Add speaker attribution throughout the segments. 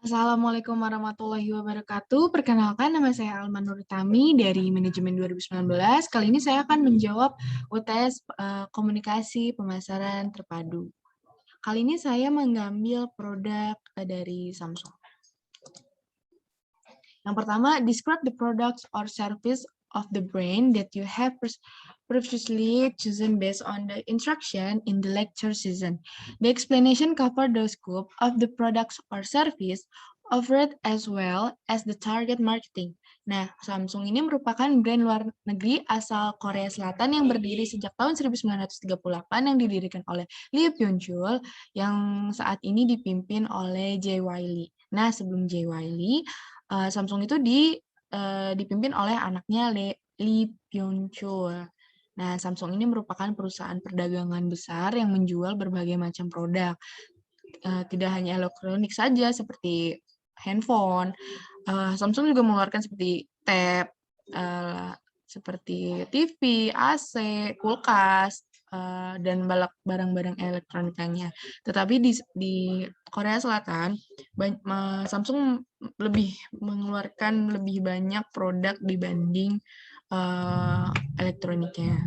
Speaker 1: Assalamualaikum warahmatullahi wabarakatuh. Perkenalkan, nama saya Alma Nurutami dari Manajemen 2019. Kali ini saya akan menjawab UTS Komunikasi Pemasaran Terpadu. Kali ini saya mengambil produk dari Samsung. Yang pertama, describe the products or service of the brand that you have previously chosen based on the instruction in the lecture season. The explanation cover the scope of the products or service offered as well as the target marketing. Nah, Samsung ini merupakan brand luar negeri asal Korea Selatan yang berdiri sejak tahun 1938 yang didirikan oleh Lee Byung-chul yang saat ini dipimpin oleh J.Y. Lee. Nah, sebelum J.Y. Lee, Samsung itu dipimpin oleh anaknya Lee Byung-chul. Nah, Samsung ini merupakan perusahaan perdagangan besar yang menjual berbagai macam produk. Tidak hanya elektronik saja seperti handphone. Samsung juga mengeluarkan seperti tab, seperti TV, AC, kulkas, dan barang-barang elektronikanya. Tetapi di Korea Selatan, Samsung lebih mengeluarkan lebih banyak produk dibanding elektroniknya.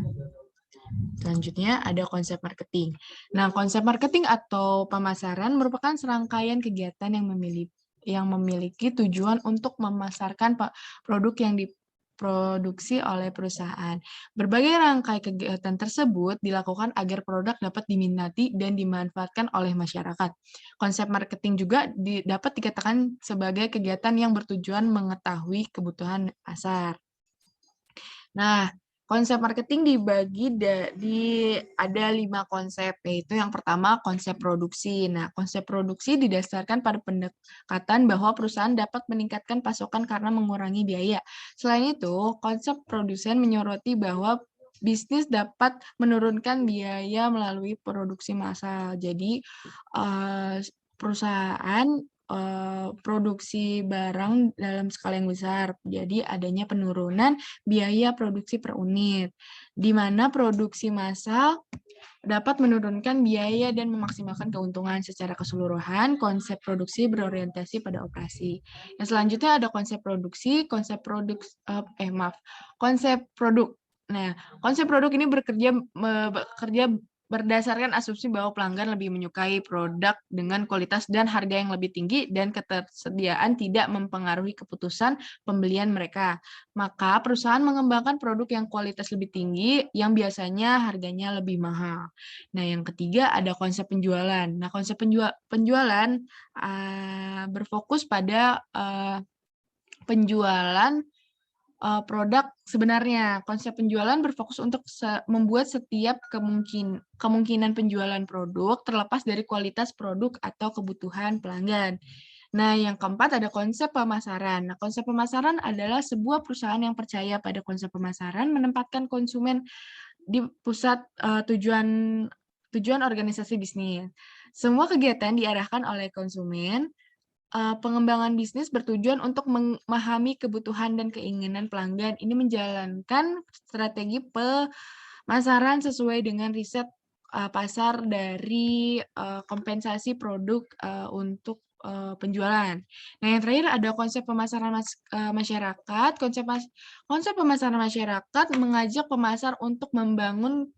Speaker 1: Selanjutnya ada konsep marketing. Nah, konsep marketing atau pemasaran merupakan serangkaian kegiatan yang memiliki tujuan untuk memasarkan produk yang diproduksi oleh perusahaan. Berbagai rangkai kegiatan tersebut dilakukan agar produk dapat diminati dan dimanfaatkan oleh masyarakat. Konsep marketing juga dapat dikatakan sebagai kegiatan yang bertujuan mengetahui kebutuhan pasar. Nah, konsep marketing dibagi ada 5 konsep, yaitu yang pertama konsep produksi. Nah, konsep produksi didasarkan pada pendekatan bahwa perusahaan dapat meningkatkan pasokan karena mengurangi biaya. Selain itu, konsep produsen menyoroti bahwa bisnis dapat menurunkan biaya melalui produksi massal. Jadi, perusahaan produksi barang dalam skala yang besar. Jadi, adanya penurunan biaya produksi per unit, di mana produksi massal dapat menurunkan biaya dan memaksimalkan keuntungan secara keseluruhan. Konsep produksi berorientasi pada operasi. Yang selanjutnya ada konsep produksi, konsep produk. Nah, konsep produk ini bekerja berdasarkan asumsi bahwa pelanggan lebih menyukai produk dengan kualitas dan harga yang lebih tinggi dan ketersediaan tidak mempengaruhi keputusan pembelian mereka. Maka perusahaan mengembangkan produk yang kualitas lebih tinggi yang biasanya harganya lebih mahal. Nah, yang ketiga ada konsep penjualan. Nah, konsep penjualan berfokus pada penjualan produk sebenarnya. Konsep penjualan berfokus untuk membuat setiap kemungkinan penjualan produk terlepas dari kualitas produk atau kebutuhan pelanggan. Nah, yang keempat ada konsep pemasaran. Nah, konsep pemasaran adalah sebuah perusahaan yang percaya pada konsep pemasaran, menempatkan konsumen di pusat tujuan organisasi bisnis. Semua kegiatan diarahkan oleh konsumen. Pengembangan bisnis bertujuan untuk memahami kebutuhan dan keinginan pelanggan. Ini menjalankan strategi pemasaran sesuai dengan riset pasar dari kompensasi produk untuk penjualan. Nah, yang terakhir ada konsep pemasaran masyarakat. Konsep pemasaran masyarakat mengajak pemasar untuk membangun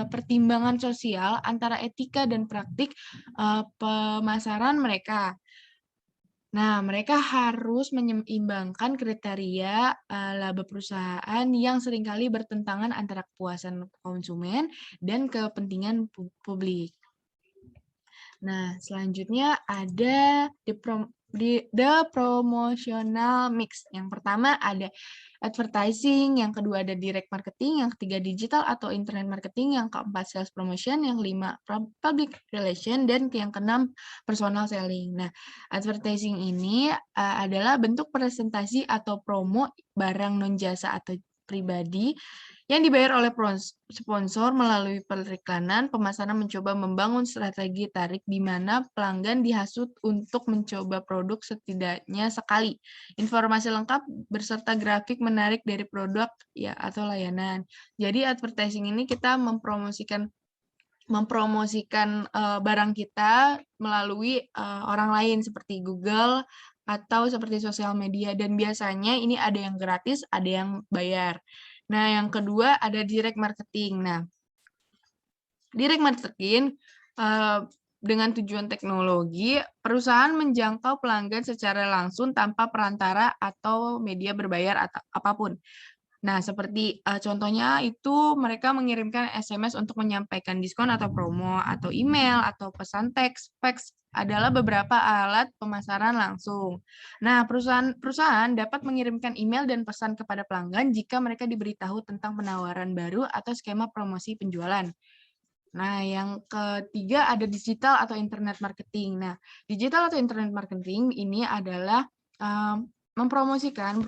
Speaker 1: pertimbangan sosial antara etika dan praktik pemasaran mereka. Nah, mereka harus menyeimbangkan kriteria laba perusahaan yang seringkali bertentangan antara kepuasan konsumen dan kepentingan publik. Nah, selanjutnya ada the promotional mix. Yang pertama ada advertising, yang kedua ada direct marketing, yang ketiga digital atau internet marketing, yang keempat sales promotion, yang kelima public relation, dan yang keenam personal selling. Nah, advertising ini adalah bentuk presentasi atau promo barang non jasa atau pribadi yang dibayar oleh sponsor melalui periklanan. Pemasaran mencoba membangun strategi tarik di mana pelanggan dihasut untuk mencoba produk setidaknya sekali. Informasi lengkap beserta grafik menarik dari produk ya atau layanan. Jadi advertising ini kita mempromosikan barang kita melalui orang lain seperti Google atau seperti sosial media, dan biasanya ini ada yang gratis, ada yang bayar. Nah, yang kedua ada direct marketing. Nah, direct marketing dengan tujuan teknologi, perusahaan menjangkau pelanggan secara langsung tanpa perantara atau media berbayar atau apapun. Nah, seperti contohnya itu mereka mengirimkan SMS untuk menyampaikan diskon atau promo, atau email, atau pesan teks. Fax adalah beberapa alat pemasaran langsung. Nah, perusahaan dapat mengirimkan email dan pesan kepada pelanggan jika mereka diberitahu tentang penawaran baru atau skema promosi penjualan. Nah, yang ketiga ada digital atau internet marketing. Nah, digital atau internet marketing ini adalah mempromosikan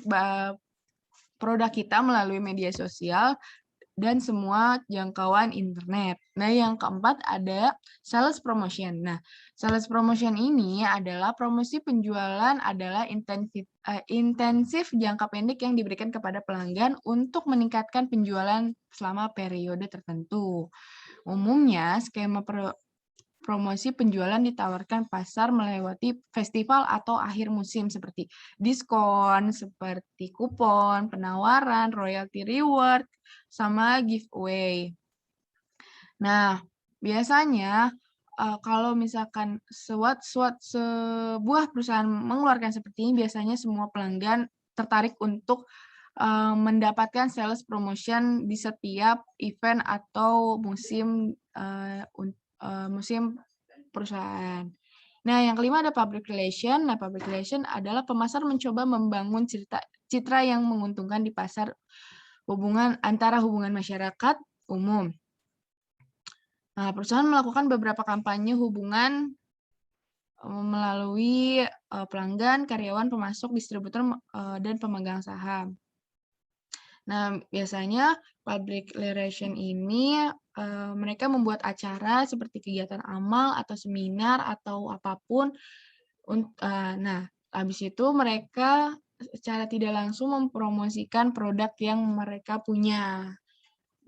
Speaker 1: produk kita melalui media sosial dan semua jangkauan internet. Nah, yang keempat ada sales promotion. Nah, sales promotion ini adalah promosi penjualan adalah intensif jangka pendek yang diberikan kepada pelanggan untuk meningkatkan penjualan selama periode tertentu. Umumnya, skema promosi penjualan ditawarkan pasar melewati festival atau akhir musim seperti diskon, seperti kupon, penawaran, royalty reward, sama giveaway. Nah, biasanya kalau misalkan sebuah perusahaan mengeluarkan seperti ini, biasanya semua pelanggan tertarik untuk mendapatkan sales promotion di setiap event atau musim musim perusahaan. Nah, yang kelima ada public relation. Nah, public relation adalah pemasar mencoba membangun citra yang menguntungkan di pasar hubungan masyarakat umum. Nah, perusahaan melakukan beberapa kampanye hubungan melalui pelanggan, karyawan, pemasok, distributor, dan pemegang saham. Nah, biasanya public relation ini mereka membuat acara seperti kegiatan amal atau seminar atau apapun. Nah, habis itu mereka secara tidak langsung mempromosikan produk yang mereka punya.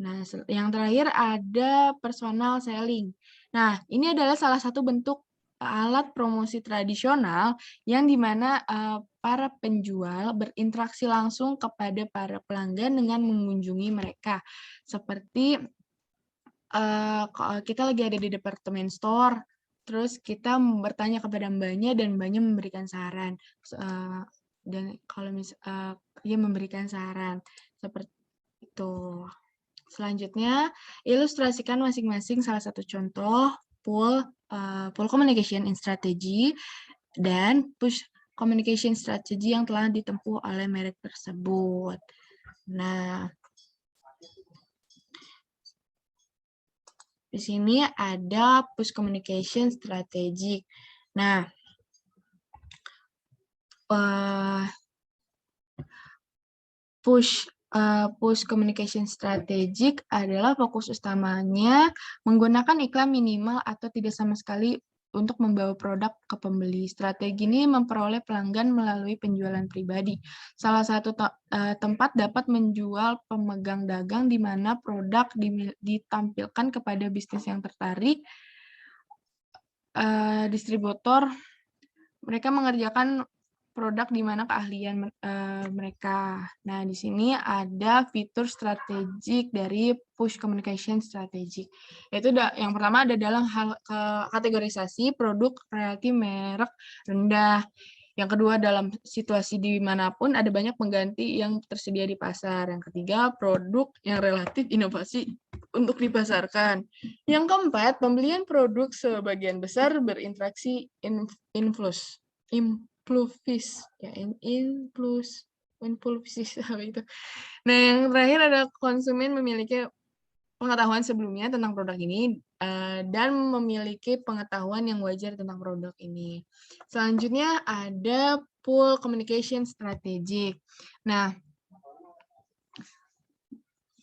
Speaker 1: Nah, yang terakhir ada personal selling. Nah, ini adalah salah satu bentuk alat promosi tradisional yang dimana para penjual berinteraksi langsung kepada para pelanggan dengan mengunjungi mereka. Seperti kita lagi ada di departemen store, terus kita bertanya kepada mbaknya dan mbaknya memberikan saran. Dan kalau dia memberikan saran seperti itu. Selanjutnya, ilustrasikan masing-masing salah satu contoh pool communication strategy dan push communication strategy yang telah ditempuh oleh merek tersebut. Nah, di sini ada push communication strategy. Nah, push communication strategic adalah fokus utamanya menggunakan iklan minimal atau tidak sama sekali untuk membawa produk ke pembeli. Strategi ini memperoleh pelanggan melalui penjualan pribadi. Salah satu tempat dapat menjual pemegang dagang di mana produk ditampilkan kepada bisnis yang tertarik. Distributor, mereka mengerjakan produk di mana keahlian mereka. Nah, di sini ada fitur strategik dari push communication strategic. Yaitu yang pertama ada dalam hal kategorisasi produk relatif merek rendah. Yang kedua, dalam situasi dimanapun ada banyak pengganti yang tersedia di pasar. Yang ketiga, produk yang relatif inovasi untuk dipasarkan. Yang keempat, pembelian produk sebagian besar berinteraksi influvis ya, influvis apa itu. Nah, yang terakhir ada konsumen memiliki pengetahuan sebelumnya tentang produk ini dan memiliki pengetahuan yang wajar tentang produk ini. Selanjutnya ada pool communication strategic. Nah,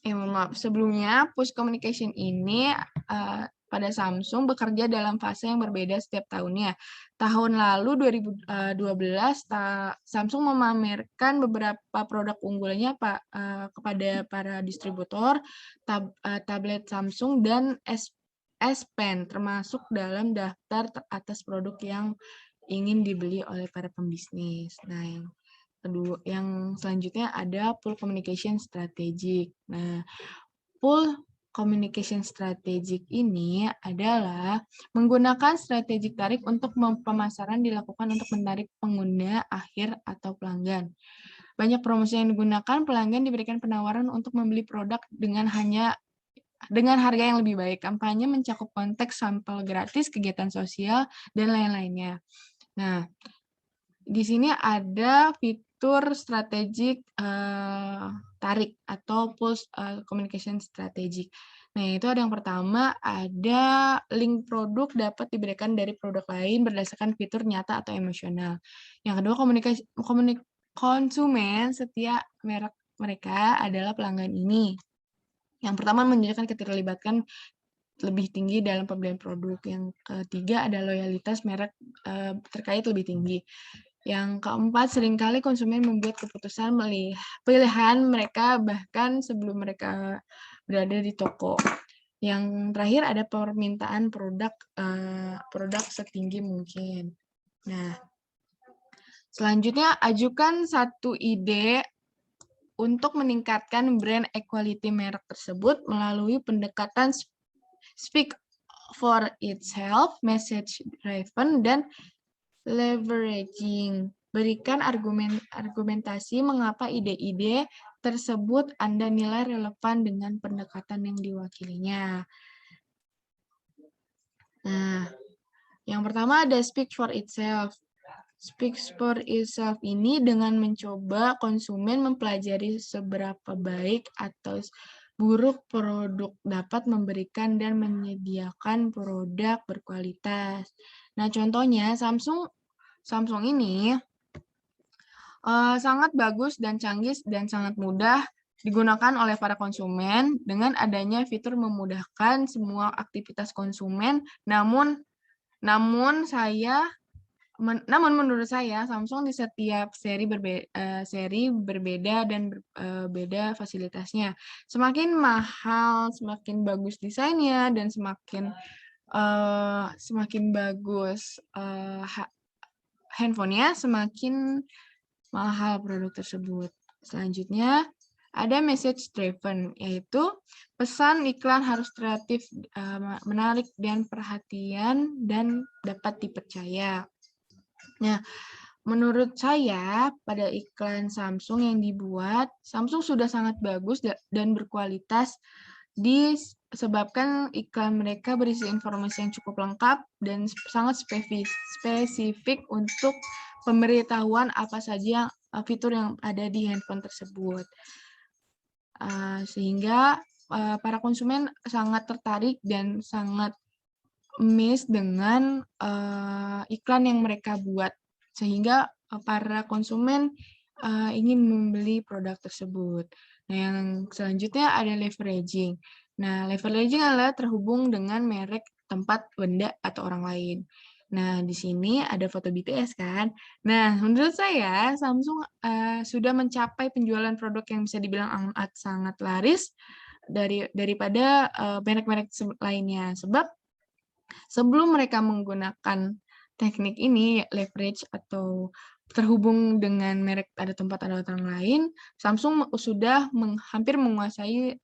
Speaker 1: maaf, sebelumnya push communication ini pada Samsung bekerja dalam fase yang berbeda setiap tahunnya. Tahun lalu 2012 Samsung memamerkan beberapa produk unggulannya kepada para distributor, tablet Samsung dan S Pen termasuk dalam daftar atas produk yang ingin dibeli oleh para pembisnis. Nah, yang selanjutnya ada pool communication strategic. Nah, pool communication strategic ini adalah menggunakan strategi tarik untuk pemasaran dilakukan untuk menarik pengguna akhir atau pelanggan. Banyak promosi yang digunakan, pelanggan diberikan penawaran untuk membeli produk dengan harga yang lebih baik. Kampanye mencakup konteks sampel gratis, kegiatan sosial, dan lain-lainnya. Nah, di sini ada fitur strategic tarik atau pulse communication strategic. Nah, itu ada yang pertama, ada link produk dapat diberikan dari produk lain berdasarkan fitur nyata atau emosional. Yang kedua, konsumen setia merek mereka adalah pelanggan ini. Yang pertama, menunjukkan keterlibatan lebih tinggi dalam pembelian produk. Yang ketiga, ada loyalitas merek terkait lebih tinggi. Yang keempat, seringkali konsumen membuat keputusan pilihan mereka bahkan sebelum mereka berada di toko. Yang terakhir ada permintaan produk setinggi mungkin. Nah, selanjutnya ajukan satu ide untuk meningkatkan brand equality merek tersebut melalui pendekatan speak for itself, message driven, dan leveraging. Berikan argumentasi mengapa ide-ide tersebut Anda nilai relevan dengan pendekatan yang diwakilinya. Nah, yang pertama ada speak for itself. Speak for itself ini dengan mencoba konsumen mempelajari seberapa baik atau buruk produk dapat memberikan dan menyediakan produk berkualitas. Nah, contohnya Samsung ini sangat bagus dan canggih dan sangat mudah digunakan oleh para konsumen dengan adanya fitur memudahkan semua aktivitas konsumen. Namun menurut saya Samsung di setiap seri berbeda dan beda fasilitasnya. Semakin mahal, semakin bagus desainnya dan semakin bagus handphonenya, semakin mahal produk tersebut. Selanjutnya, ada message driven, yaitu pesan iklan harus kreatif, menarik, dan perhatian, dan dapat dipercaya. Nah, menurut saya, pada iklan Samsung yang dibuat, Samsung sudah sangat bagus dan berkualitas disebabkan iklan mereka berisi informasi yang cukup lengkap dan sangat spesifik untuk pemberitahuan apa saja fitur yang ada di handphone tersebut. Sehingga para konsumen sangat tertarik dan sangat amazed dengan iklan yang mereka buat. Sehingga para konsumen ingin membeli produk tersebut. Nah, yang selanjutnya ada leveraging. Nah, leveraging adalah terhubung dengan merek, tempat, benda, atau orang lain. Nah, di sini ada foto BTS kan. Nah, menurut saya Samsung sudah mencapai penjualan produk yang bisa dibilang amat sangat laris daripada merek-merek lainnya. Sebab sebelum mereka menggunakan teknik ini, leverage atau terhubung dengan merek ada tempat ada orang lain, Samsung sudah hampir menguasai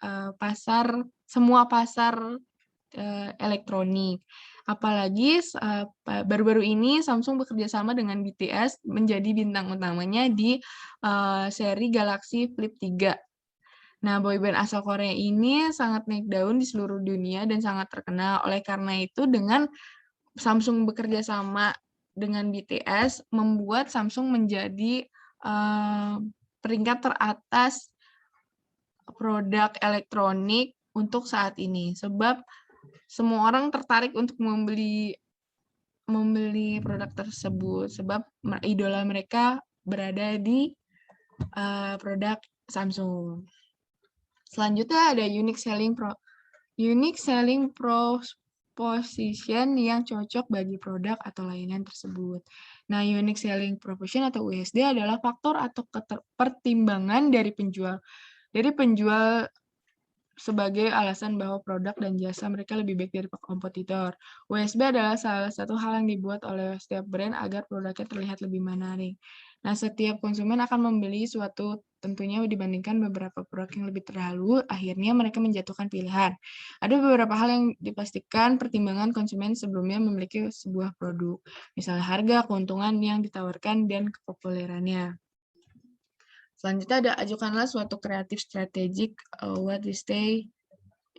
Speaker 1: semua pasar elektronik. Apalagi baru-baru ini Samsung bekerja sama dengan BTS menjadi bintang utamanya di seri Galaxy Flip 3. Nah, boyband asal Korea ini sangat naik daun di seluruh dunia dan sangat terkenal. Oleh karena itu, dengan Samsung bekerja sama dengan BTS, membuat Samsung menjadi peringkat teratas produk elektronik untuk saat ini. Sebab semua orang tertarik untuk membeli produk tersebut. Sebab idola mereka berada di produk Samsung. Selanjutnya ada unique selling proposition yang cocok bagi produk atau layanan tersebut. Nah, unique selling proposition atau USD adalah faktor atau pertimbangan dari penjual sebagai alasan bahwa produk dan jasa mereka lebih baik dari kompetitor. USB adalah salah satu hal yang dibuat oleh setiap brand agar produknya terlihat lebih menarik. Nah, setiap konsumen akan membeli suatu tentunya dibandingkan beberapa produk yang lebih terlalu, akhirnya mereka menjatuhkan pilihan. Ada beberapa hal yang dipastikan pertimbangan konsumen sebelumnya memiliki sebuah produk, misalnya harga, keuntungan yang ditawarkan, dan kepopulerannya. Selanjutnya ada ajukanlah suatu kreatif strategik what we stay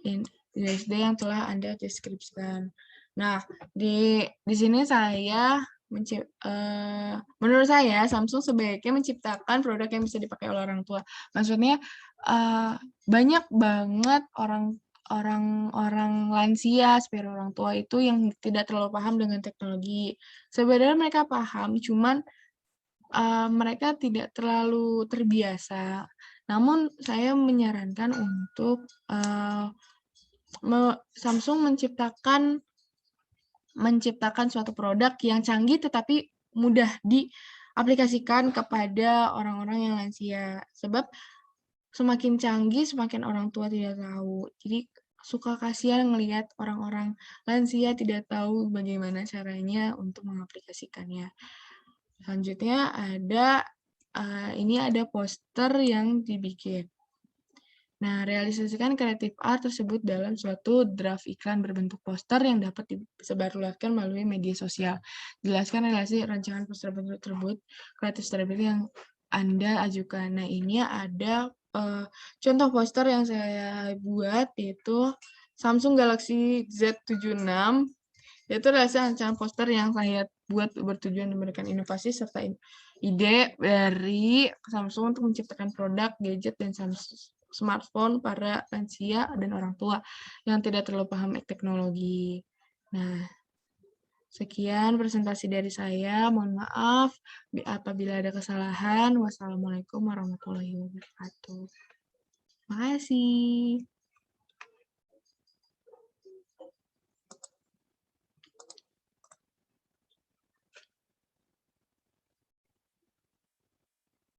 Speaker 1: in USD yang telah Anda deskripsikan. Nah, di sini menurut saya Samsung sebaiknya menciptakan produk yang bisa dipakai oleh orang tua. Maksudnya banyak banget orang-orang lansia, seperti orang tua itu yang tidak terlalu paham dengan teknologi. Sebenarnya mereka paham, cuman mereka tidak terlalu terbiasa. Namun saya menyarankan untuk Samsung menciptakan suatu produk yang canggih tetapi mudah diaplikasikan kepada orang-orang yang lansia. Sebab semakin canggih, semakin orang tua tidak tahu. Jadi suka kasihan ngelihat orang-orang lansia tidak tahu bagaimana caranya untuk mengaplikasikannya. Selanjutnya ini ada poster yang dibikin. Nah, realisasikan kreatif art tersebut dalam suatu draft iklan berbentuk poster yang dapat disebarluaskan melalui media sosial. Jelaskan relasi rancangan poster bentuk tersebut, kreatif strategy yang Anda ajukan. Nah, ini ada contoh poster yang saya buat, yaitu Samsung Galaxy Z76. Itu rancangan poster yang saya buat bertujuan memberikan inovasi serta ide dari Samsung untuk menciptakan produk, gadget, dan smartphone para lansia dan orang tua yang tidak terlalu paham teknologi. Nah, sekian presentasi dari saya. Mohon maaf apabila ada kesalahan. Wassalamualaikum warahmatullahi wabarakatuh. Terima kasih.